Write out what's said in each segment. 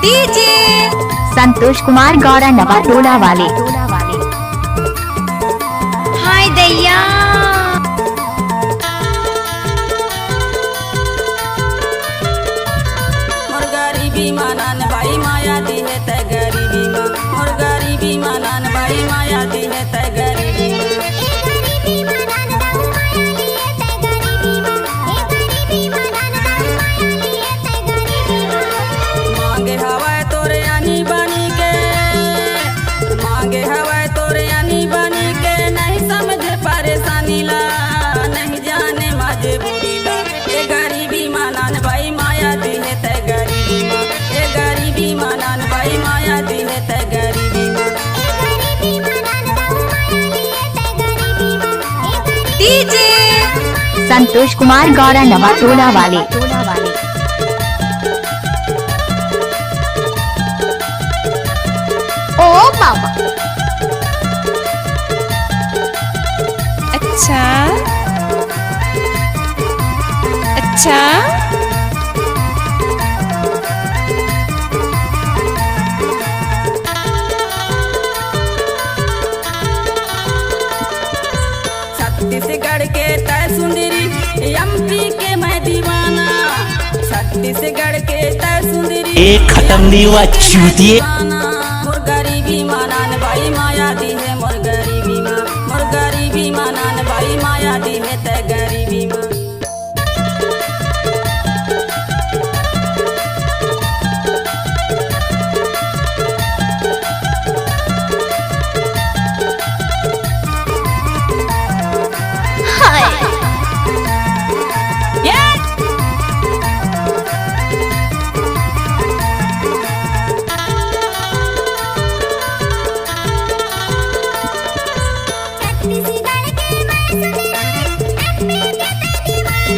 DJ Santosh Kumar Gaura नवा टोला वाले। हाय दैया मोर गरीबी मानन भाई माया दी है तै गरीबी माँ। मोर गरीबी मानन भाई माया दी है तै गरीबी माँ। मांगे हवाए तोरे आनी बनी के, मांगे हवाए तोरे आनी बनी के, नहीं समझे परेशानी ला, नहीं जाने माजे बुरी ला। ये गरीबी मानन भाई माया दी है तै गरीबी माँ। ये गरीबी मानन भाई माया दी है तै गरीबी माँ। डीजे संतोष कुमार गौरा नवा टोला वाले। ओ बाबा अच्छा अच्छा छत्तीसगढ़ के तय सुंदरी, एमपी के मैं दीवाना। छत्तीसगढ़ के तय सुंदरी, एक खत्म नहीं हुआ चूतिए। मोर गरीबी मानन भाई माया दी है मोर गरीबी माँ। मोर गरीबी मानन भाई माया दी है तै गरीबी माँ।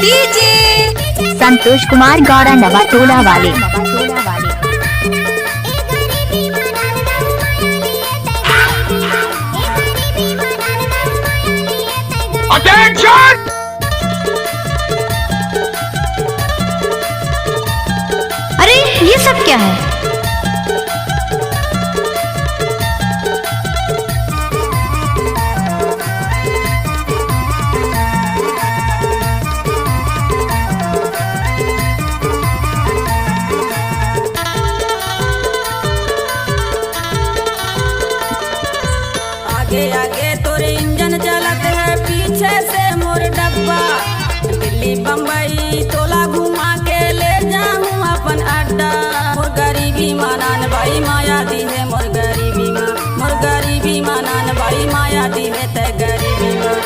डीजे संतोष कुमार गौरा नवा टोला वाले। अरे ये सब क्या है? आगे आगे तोरे इंजन चलत है, पीछे से मोर डब्बा। दिल्ली बम्बई तोला घुमा के ले जाऊं अपन अड्डा। मोर गरीबी मानन भाई माया दी है मोर गरीबी माँ। मोर गरीबी मानन भाई माया दी है तै गरीबी माँ।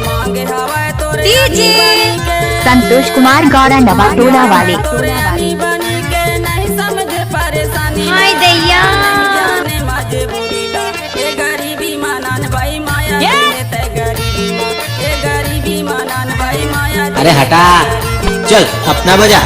मांगे हवाए तोरे डीजे बनी के, संतोष कुमार गौरा नवा टोला वाले। तोरे आनी बनी के, नहीं समझे परेशानी। हाय दैया जाने माजे बुरी ला। ये गरीबी मानन भाई माया दी है तै गरीबी माँ। ये गरीबी मानन भाई माया दी अरे है हटा, तै गरीबी माँ। चल अपना बजा।